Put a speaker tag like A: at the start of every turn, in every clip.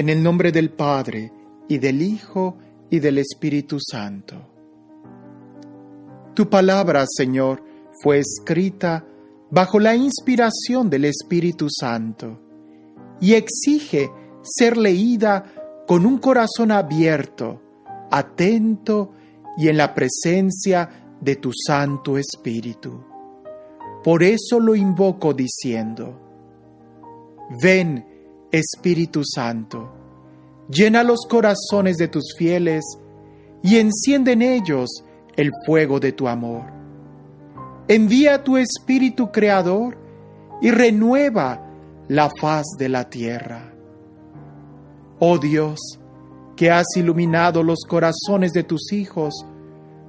A: En el nombre del Padre, y del Hijo, y del Espíritu Santo. Tu palabra, Señor, fue escrita bajo la inspiración del Espíritu Santo y exige ser leída con un corazón abierto, atento y en la presencia de tu Santo Espíritu. Por eso lo invoco diciendo: ven, Espíritu Santo, llena los corazones de tus fieles y enciende en ellos el fuego de tu amor. Envía tu Espíritu Creador y renueva la faz de la tierra. Oh Dios, que has iluminado los corazones de tus hijos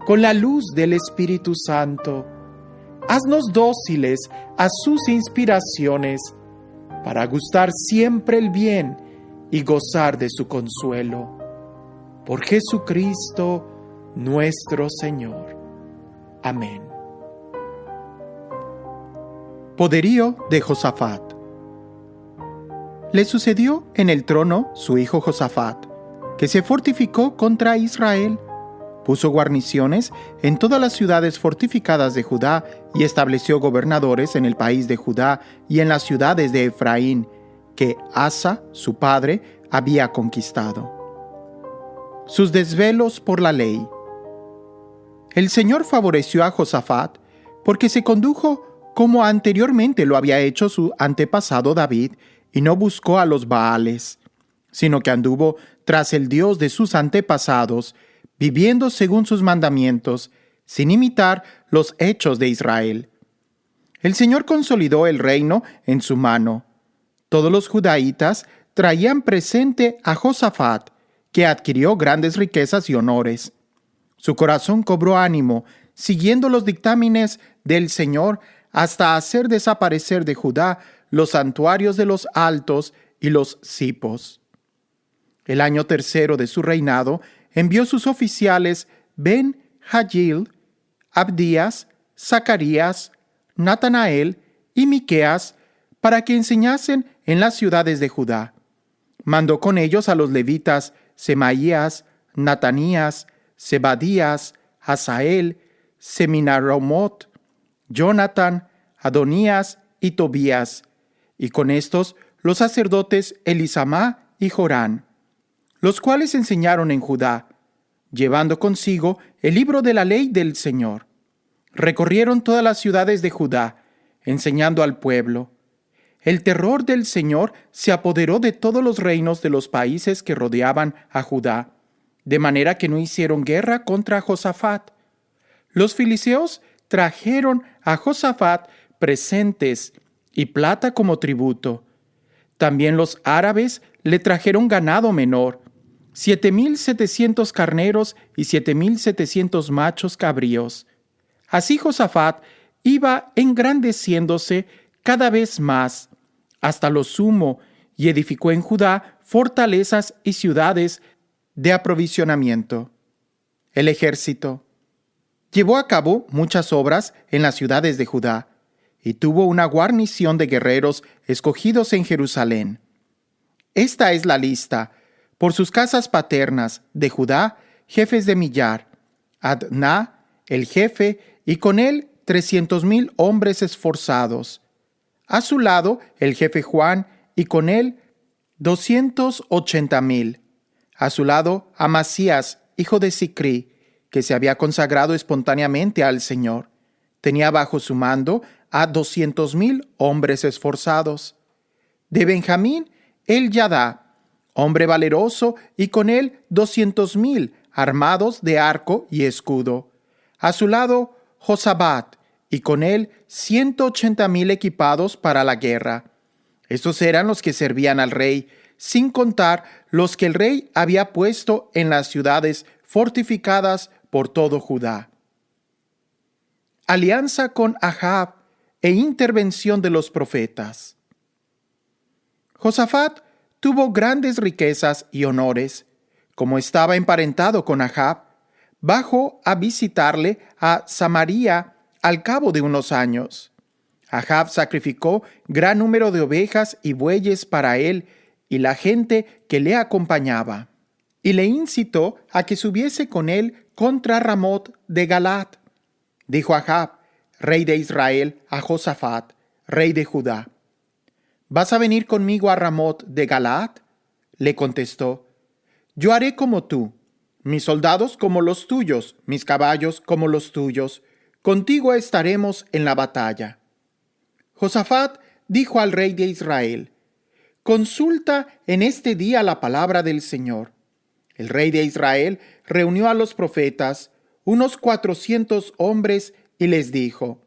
A: con la luz del Espíritu Santo, haznos dóciles a sus inspiraciones para gustar siempre el bien y gozar de su consuelo. Por Jesucristo nuestro Señor. Amén. Poderío de Josafat. Le sucedió en el trono su hijo Josafat, que se fortificó contra Israel. Puso guarniciones en todas las ciudades fortificadas de Judá y estableció gobernadores en el país de Judá y en las ciudades de Efraín, que Asa, su padre, había conquistado. Sus desvelos por la ley. El Señor favoreció a Josafat porque se condujo como anteriormente lo había hecho su antepasado David y no buscó a los Baales, sino que anduvo tras el Dios de sus antepasados, viviendo según sus mandamientos, sin imitar los hechos de Israel. El Señor consolidó el reino en su mano. Todos los judaítas traían presente a Josafat, que adquirió grandes riquezas y honores. Su corazón cobró ánimo, siguiendo los dictámenes del Señor, hasta hacer desaparecer de Judá los santuarios de los altos y los cipos. El año tercero de su reinado, envió sus oficiales Ben-Hagil, Abdías, Zacarías, Natanael y Miqueas para que enseñasen en las ciudades de Judá. Mandó con ellos a los levitas Semaías, Natanías, Zebadías, Hazael, Seminaromot, Jonathan, Adonías y Tobías, y con estos los sacerdotes Elisamá y Jorán, los cuales enseñaron en Judá, llevando consigo el libro de la ley del Señor. Recorrieron todas las ciudades de Judá, enseñando al pueblo. El terror del Señor se apoderó de todos los reinos de los países que rodeaban a Judá, de manera que no hicieron guerra contra Josafat. Los filisteos trajeron a Josafat presentes y plata como tributo. También los árabes le trajeron ganado menor, 7,700 carneros y 7,700 machos cabríos. Así Josafat iba engrandeciéndose cada vez más, hasta lo sumo, y edificó en Judá fortalezas y ciudades de aprovisionamiento. El ejército llevó a cabo muchas obras en las ciudades de Judá, y tuvo una guarnición de guerreros escogidos en Jerusalén. Esta es la lista, por sus casas paternas, de Judá, jefes de millar: Adná, el jefe, y con él 300,000 hombres esforzados. A su lado, el jefe Juan, y con él 280,000. A su lado, Amasías, hijo de Sicri, que se había consagrado espontáneamente al Señor. Tenía bajo su mando a 200,000 hombres esforzados. De Benjamín, el Yadá, hombre valeroso, y con él 200,000 armados de arco y escudo. A su lado, Josabat, y con él 180,000 equipados para la guerra. Estos eran los que servían al rey, sin contar los que el rey había puesto en las ciudades fortificadas por todo Judá. Alianza con Ahab e intervención de los profetas. Josafat tuvo grandes riquezas y honores. Como estaba emparentado con Ahab, bajó a visitarle a Samaria al cabo de unos años. Ahab sacrificó gran número de ovejas y bueyes para él y la gente que le acompañaba, y le incitó a que subiese con él contra Ramot de Galaad. Dijo Achb, rey de Israel, a Josafat, rey de Judá: ¿Vas a venir conmigo a Ramot de Galaad? Le contestó: Yo haré como tú, mis soldados como los tuyos, mis caballos como los tuyos. Contigo estaremos en la batalla. Josafat dijo al rey de Israel: Consulta en este día la palabra del Señor. El rey de Israel reunió a los profetas, unos 400 hombres, y les dijo: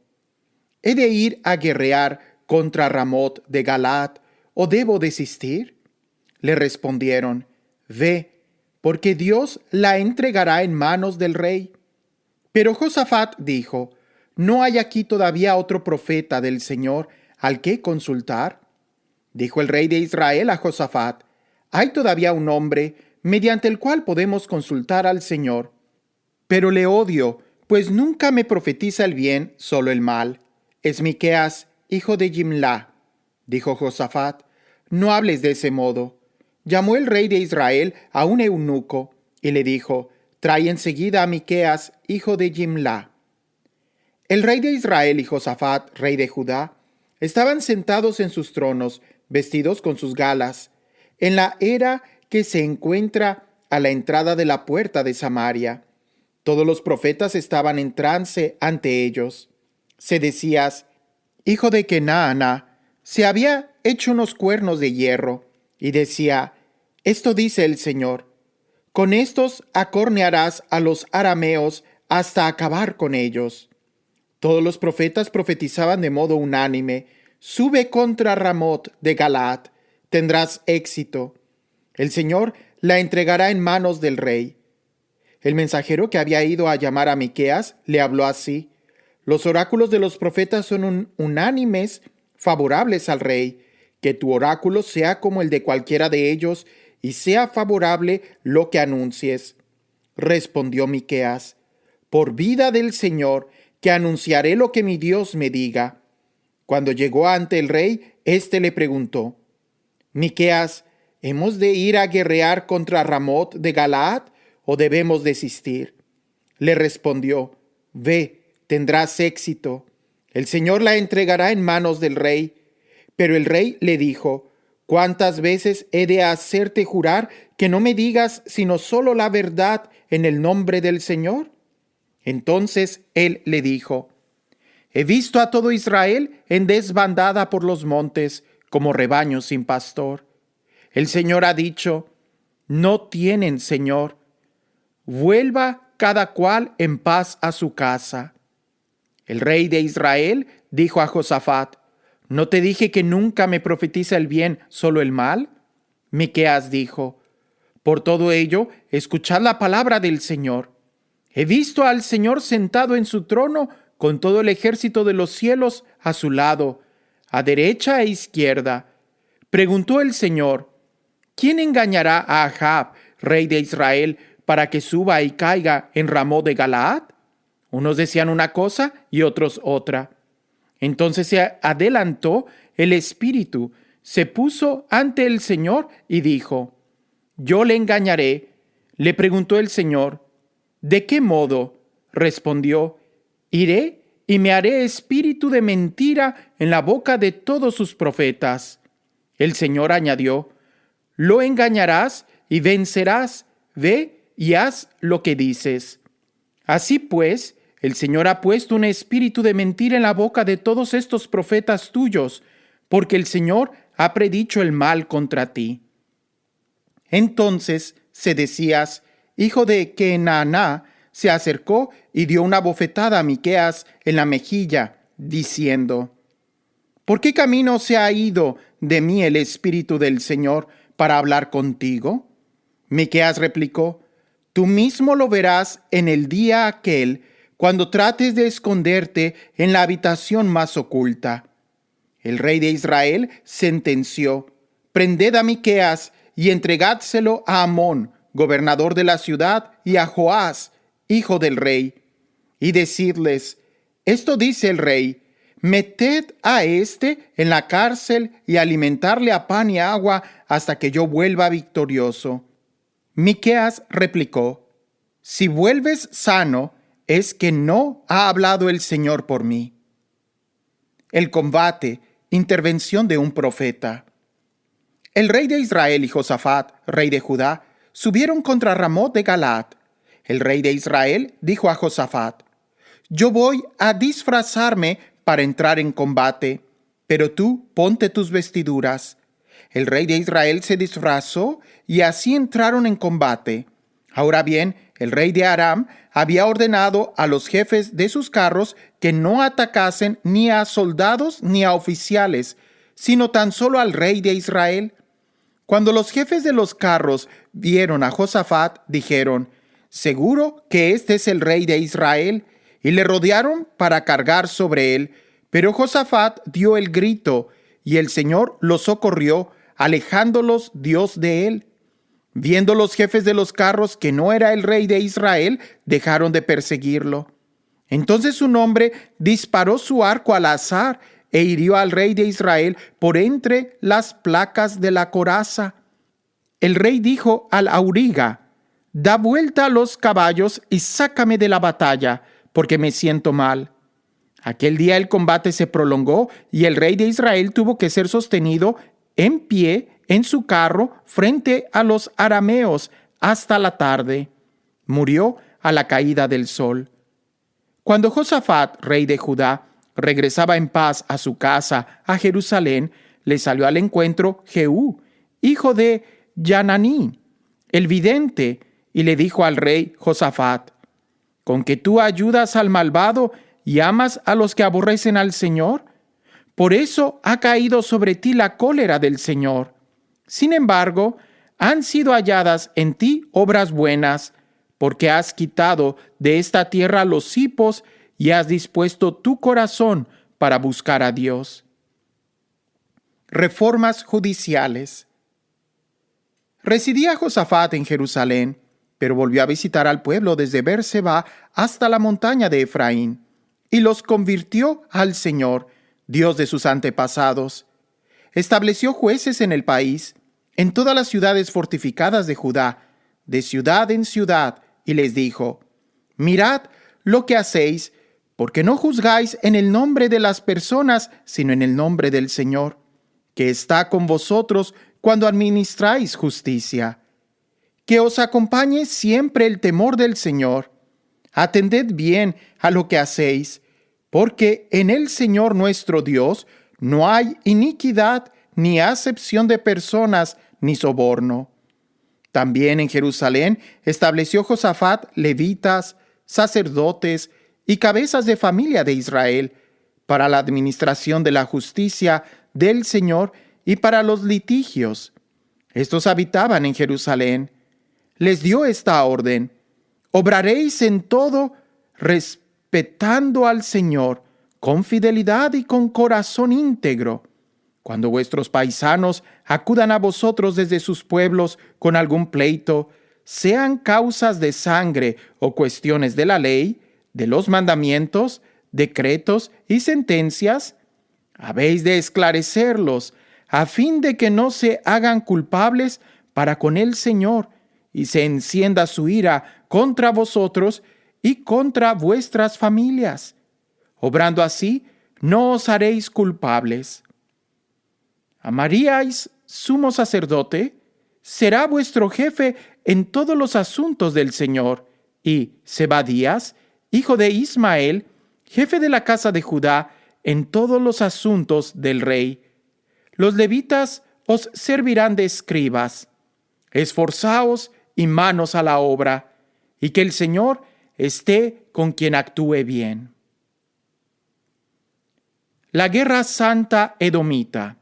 A: ¿He de ir a guerrear contra Ramot de Galaad, o debo desistir? Le respondieron: Ve, porque Dios la entregará en manos del rey. Pero Josafat dijo: ¿No hay aquí todavía otro profeta del Señor al que consultar? Dijo el rey de Israel a Josafat: Hay todavía un hombre mediante el cual podemos consultar al Señor, pero le odio, pues nunca me profetiza el bien, solo el mal. Es Miqueas, hijo de Jimla. Dijo Josafat: No hables de ese modo. Llamó el rey de Israel a un eunuco y le dijo: Trae enseguida a Miqueas, hijo de Jimla. El rey de Israel y Josafat, rey de Judá, estaban sentados en sus tronos, vestidos con sus galas, en la era que se encuentra a la entrada de la puerta de Samaria. Todos los profetas estaban en trance ante ellos. Sedecías, hijo de Kenaana, se había hecho unos cuernos de hierro, y decía: Esto dice el Señor: Con estos acornearás a los arameos hasta acabar con ellos. Todos los profetas profetizaban de modo unánime: Sube contra Ramot de Galaad, tendrás éxito. El Señor la entregará en manos del rey. El mensajero que había ido a llamar a Miqueas le habló así: Los oráculos de los profetas son unánimes, favorables al rey. Que tu oráculo sea como el de cualquiera de ellos, y sea favorable lo que anuncies. Respondió Miqueas: Por vida del Señor, que anunciaré lo que mi Dios me diga. Cuando llegó ante el rey, éste le preguntó: Miqueas, ¿hemos de ir a guerrear contra Ramot de Galaad, o debemos desistir? Le respondió: Ve, tendrás éxito. El Señor la entregará en manos del rey. Pero el rey le dijo: ¿Cuántas veces he de hacerte jurar que no me digas sino solo la verdad en el nombre del Señor? Entonces él le dijo: He visto a todo Israel en desbandada por los montes, como rebaño sin pastor. El Señor ha dicho: No tienen Señor. Vuelva cada cual en paz a su casa. El rey de Israel dijo a Josafat: ¿No te dije que nunca me profetiza el bien, solo el mal? Miqueas dijo: Por todo ello, escuchad la palabra del Señor. He visto al Señor sentado en su trono, con todo el ejército de los cielos a su lado, a derecha e izquierda. Preguntó el Señor: ¿Quién engañará a Achb, rey de Israel, para que suba y caiga en Ramot de Galaad? Unos decían una cosa y otros otra. Entonces se adelantó el espíritu, se puso ante el Señor y dijo: Yo le engañaré. Le preguntó el Señor: ¿De qué modo? Respondió: Iré y me haré espíritu de mentira en la boca de todos sus profetas. El Señor añadió: Lo engañarás y vencerás. Ve y haz lo que dices. Así pues, el Señor ha puesto un espíritu de mentira en la boca de todos estos profetas tuyos, porque el Señor ha predicho el mal contra ti. Entonces Sedecías, hijo de Kenaana, se acercó y dio una bofetada a Miqueas en la mejilla, diciendo: ¿Por qué camino se ha ido de mí el espíritu del Señor para hablar contigo? Miqueas replicó: Tú mismo lo verás en el día aquel, cuando trates de esconderte en la habitación más oculta. El rey de Israel sentenció: Prended a Miqueas y entregádselo a Amón, gobernador de la ciudad, y a Joás, hijo del rey. Y decidles: Esto dice el rey: meted a éste en la cárcel y alimentarle a pan y agua hasta que yo vuelva victorioso. Miqueas replicó: si vuelves sano, es que no ha hablado el Señor por mí. El combate, intervención de un profeta. El rey de Israel y Josafat, rey de Judá, subieron contra Ramot de Galaad. El rey de Israel dijo a Josafat: yo voy a disfrazarme para entrar en combate, pero tú ponte tus vestiduras. El rey de Israel se disfrazó y así entraron en combate. Ahora bien, el rey de Aram había ordenado a los jefes de sus carros que no atacasen ni a soldados ni a oficiales, sino tan solo al rey de Israel. Cuando los jefes de los carros vieron a Josafat, dijeron: seguro que este es el rey de Israel, y le rodearon para cargar sobre él. Pero Josafat dio el grito, y el Señor los socorrió, alejándolos Dios de él. Viendo los jefes de los carros que no era el rey de Israel, dejaron de perseguirlo. Entonces un hombre disparó su arco al azar e hirió al rey de Israel por entre las placas de la coraza. El rey dijo al auriga: da vuelta a los caballos y sácame de la batalla, porque me siento mal. Aquel día el combate se prolongó y el rey de Israel tuvo que ser sostenido en pie en su carro frente a los arameos hasta la tarde. Murió a la caída del sol. Cuando Josafat, rey de Judá, regresaba en paz a su casa, a Jerusalén, le salió al encuentro Jehú, hijo de Yananí, el vidente, y le dijo al rey Josafat: ¿con que tú ayudas al malvado y amas a los que aborrecen al Señor? Por eso ha caído sobre ti la cólera del Señor. Sin embargo, han sido halladas en ti obras buenas, porque has quitado de esta tierra los hipos y has dispuesto tu corazón para buscar a Dios. Reformas judiciales. Residía Josafat en Jerusalén, pero volvió a visitar al pueblo desde Berseba hasta la montaña de Efraín, y los convirtió al Señor, Dios de sus antepasados. Estableció jueces en el país, en todas las ciudades fortificadas de Judá, de ciudad en ciudad, y les dijo: mirad lo que hacéis, porque no juzgáis en el nombre de las personas, sino en el nombre del Señor, que está con vosotros cuando administráis justicia. Que os acompañe siempre el temor del Señor. Atended bien a lo que hacéis, porque en el Señor nuestro Dios no hay iniquidad, ni acepción de personas, ni soborno. También en Jerusalén estableció Josafat levitas, sacerdotes y cabezas de familia de Israel para la administración de la justicia del Señor y para los litigios. Estos habitaban en Jerusalén. Les dio esta orden: obraréis en todo respetando al Señor, con fidelidad y con corazón íntegro. Cuando vuestros paisanos acudan a vosotros desde sus pueblos con algún pleito, sean causas de sangre o cuestiones de la ley, de los mandamientos, decretos y sentencias, habéis de esclarecerlos, a fin de que no se hagan culpables para con el Señor, y se encienda su ira contra vosotros y contra vuestras familias. Obrando así, no os haréis culpables. ¿Amaríais sumo sacerdote? Será vuestro jefe en todos los asuntos del Señor. Y Zebadías, hijo de Ismael, jefe de la casa de Judá, en todos los asuntos del rey. Los levitas os servirán de escribas. Esforzaos y manos a la obra, y que el Señor esté con quien actúe bien. La guerra santa edomita.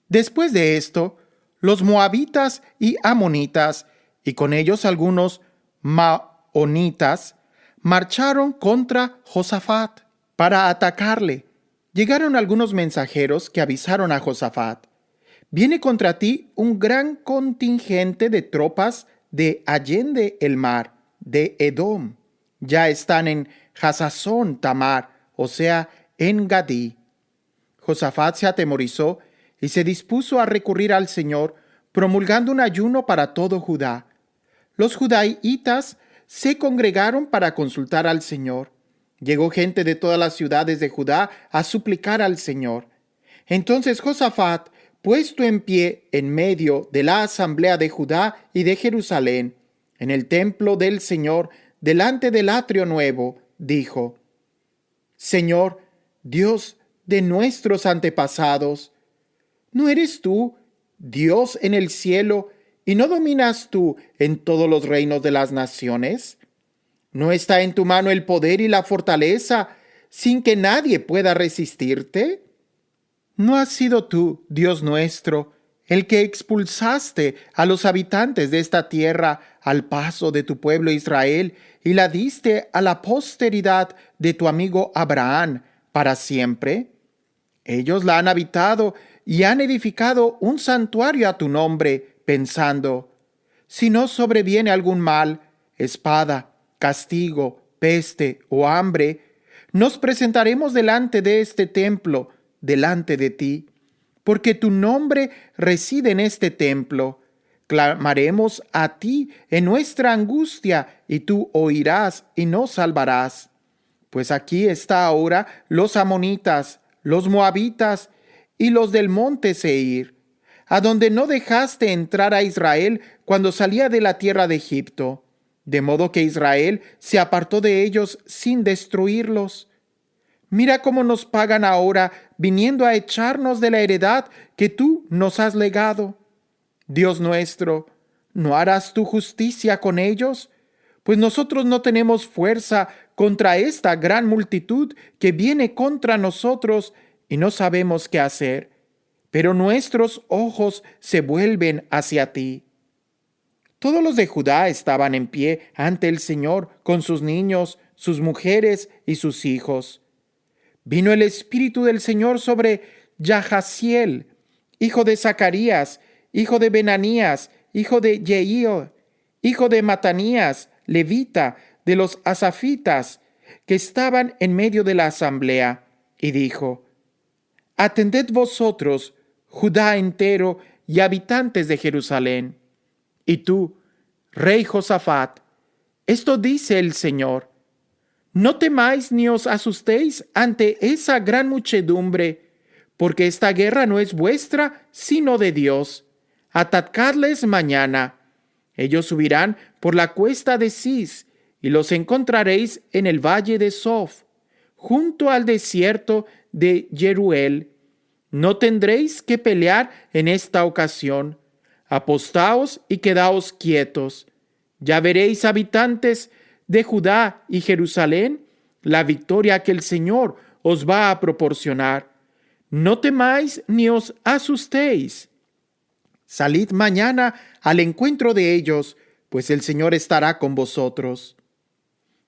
A: Después de esto, los moabitas y amonitas, y con ellos algunos maonitas, marcharon contra Josafat para atacarle. Llegaron algunos mensajeros que avisaron a Josafat: viene contra ti un gran contingente de tropas de allende el mar, de Edom. Ya están en Hasazón Tamar, o sea, En Gadí. Josafat se atemorizó y se dispuso a recurrir al Señor, promulgando un ayuno para todo Judá. Los judaítas se congregaron para consultar al Señor. Llegó gente de todas las ciudades de Judá a suplicar al Señor. Entonces Josafat, puesto en pie en medio de la asamblea de Judá y de Jerusalén, en el templo del Señor, delante del atrio nuevo, dijo: Señor, Dios de nuestros antepasados, ¿no eres tú Dios en el cielo y no dominas tú en todos los reinos de las naciones? ¿No está en tu mano el poder y la fortaleza sin que nadie pueda resistirte? ¿No has sido tú, Dios nuestro, el que expulsaste a los habitantes de esta tierra al paso de tu pueblo Israel y la diste a la posteridad de tu amigo Abraham para siempre? Ellos la han habitado y han edificado un santuario a tu nombre, pensando: si no sobreviene algún mal, espada, castigo, peste o hambre, nos presentaremos delante de este templo, delante de ti, porque tu nombre reside en este templo. Clamaremos a ti en nuestra angustia, y tú oirás y nos salvarás. Pues aquí está ahora los amonitas, los moabitas y los del monte Seir, a donde no dejaste entrar a Israel cuando salía de la tierra de Egipto, de modo que Israel se apartó de ellos sin destruirlos. Mira cómo nos pagan ahora, viniendo a echarnos de la heredad que tú nos has legado. Dios nuestro, ¿no harás tu justicia con ellos? Pues nosotros no tenemos fuerza contra esta gran multitud que viene contra nosotros y no sabemos qué hacer, pero nuestros ojos se vuelven hacia ti. Todos los de Judá estaban en pie ante el Señor con sus niños, sus mujeres y sus hijos. Vino el Espíritu del Señor sobre Yahaziel, hijo de Zacarías, hijo de Benanías, hijo de Jehiel, hijo de Matanías, levita, de los asafitas, que estaban en medio de la asamblea, y dijo: Atended vosotros, Judá entero y habitantes de Jerusalén. Y tú, rey Josafat, esto dice el Señor: no temáis ni os asustéis ante esa gran muchedumbre, porque esta guerra no es vuestra, sino de Dios. Atacadles mañana. Ellos subirán por la cuesta de Cis, y los encontraréis en el valle de Sof, junto al desierto de Jeruel. No tendréis que pelear en esta ocasión. Apostaos y quedaos quietos. Ya veréis, habitantes de Judá y Jerusalén, la victoria que el Señor os va a proporcionar. No temáis ni os asustéis. Salid mañana al encuentro de ellos, pues el Señor estará con vosotros.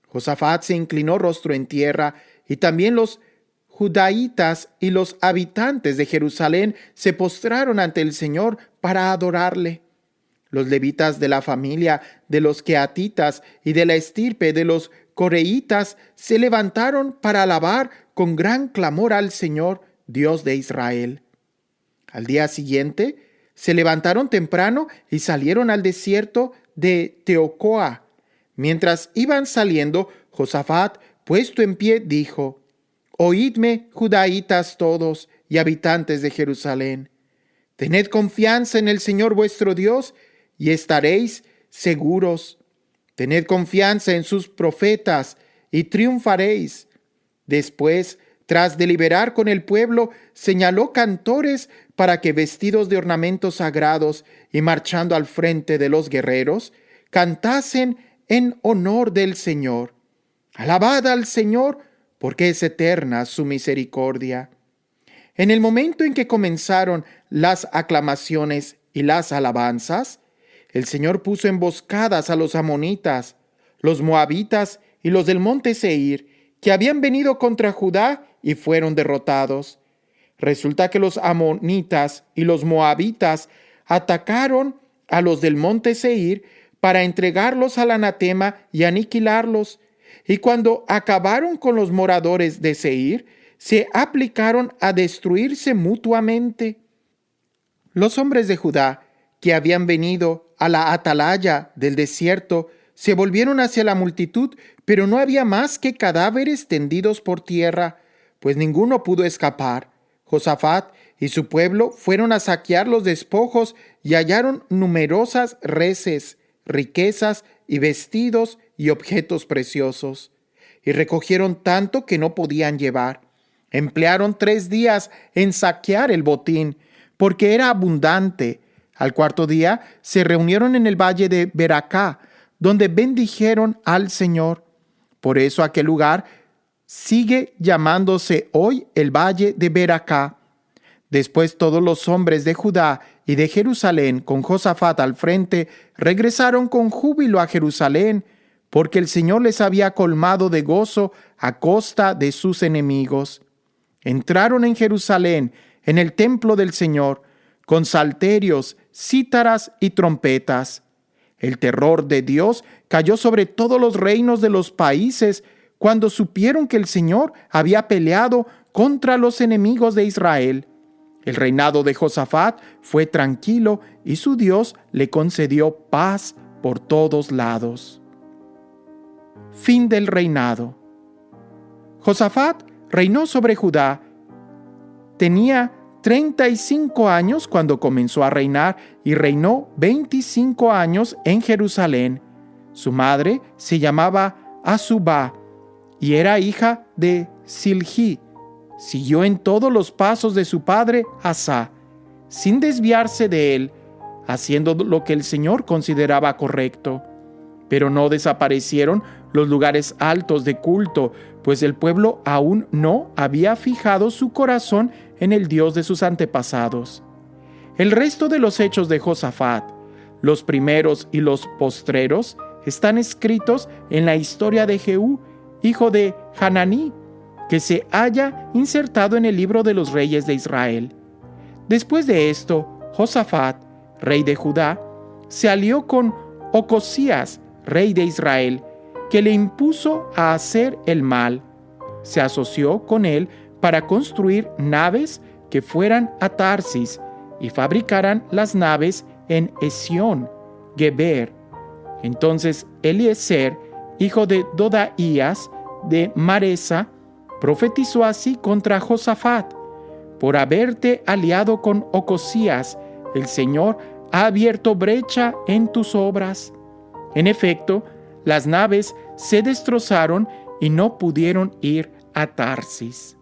A: Josafat se inclinó rostro en tierra, y también los judaítas y los habitantes de Jerusalén se postraron ante el Señor para adorarle. Los levitas de la familia de los queatitas y de la estirpe de los coreitas se levantaron para alabar con gran clamor al Señor, Dios de Israel. Al día siguiente se levantaron temprano y salieron al desierto de Teocoa. Mientras iban saliendo, Josafat, puesto en pie, dijo: Oídme, judaítas todos y habitantes de Jerusalén. Tened confianza en el Señor vuestro Dios y estaréis seguros. Tened confianza en sus profetas y triunfaréis. Después, tras deliberar con el pueblo, señaló cantores para que, vestidos de ornamentos sagrados y marchando al frente de los guerreros, cantasen en honor del Señor. Alabad al Señor, porque es eterna su misericordia. En el momento en que comenzaron las aclamaciones y las alabanzas, el Señor puso emboscadas a los amonitas, los moabitas y los del monte Seir, que habían venido contra Judá y fueron derrotados. Resulta que los amonitas y los moabitas atacaron a los del monte Seir para entregarlos al anatema y aniquilarlos. Y cuando acabaron con los moradores de Seir, se aplicaron a destruirse mutuamente. Los hombres de Judá, que habían venido a la atalaya del desierto, se volvieron hacia la multitud, pero no había más que cadáveres tendidos por tierra, pues ninguno pudo escapar. Josafat y su pueblo fueron a saquear los despojos y hallaron numerosas reses, riquezas y vestidos y objetos preciosos. Y recogieron tanto que no podían llevar. Emplearon 3 días en saquear el botín, porque era abundante. Al cuarto día se reunieron en el valle de Beracá, donde bendijeron al Señor. Por eso aquel lugar sigue llamándose hoy el valle de Beracá. Después todos los hombres de Judá y de Jerusalén, con Josafat al frente, regresaron con júbilo a Jerusalén, porque el Señor les había colmado de gozo a costa de sus enemigos. Entraron en Jerusalén, en el templo del Señor, con salterios, cítaras y trompetas. El terror de Dios cayó sobre todos los reinos de los países cuando supieron que el Señor había peleado contra los enemigos de Israel. El reinado de Josafat fue tranquilo y su Dios le concedió paz por todos lados. Fin del reinado. Josafat reinó sobre Judá. Tenía 35 años cuando comenzó a reinar y reinó 25 años en Jerusalén. Su madre se llamaba Azubá y era hija de Silhi. Siguió en todos los pasos de su padre Asa, sin desviarse de él, haciendo lo que el Señor consideraba correcto. Pero no desaparecieron los lugares altos de culto, pues el pueblo aún no había fijado su corazón en el Dios de sus antepasados. El resto de los hechos de Josafat, los primeros y los postreros, están escritos en la historia de Jehú, hijo de Hananí, que se halla insertado en el libro de los reyes de Israel. Después de esto, Josafat, rey de Judá, se alió con Ocosías, rey de Israel, que le impuso a hacer el mal. Se asoció con él para construir naves que fueran a Tarsis y fabricaran las naves en Esión, Geber. Entonces Eliezer, hijo de Dodaías, de Maresa, profetizó así contra Josafat: por haberte aliado con Ocosías, el Señor ha abierto brecha en tus obras. En efecto, las naves se destrozaron y no pudieron ir a Tarsis.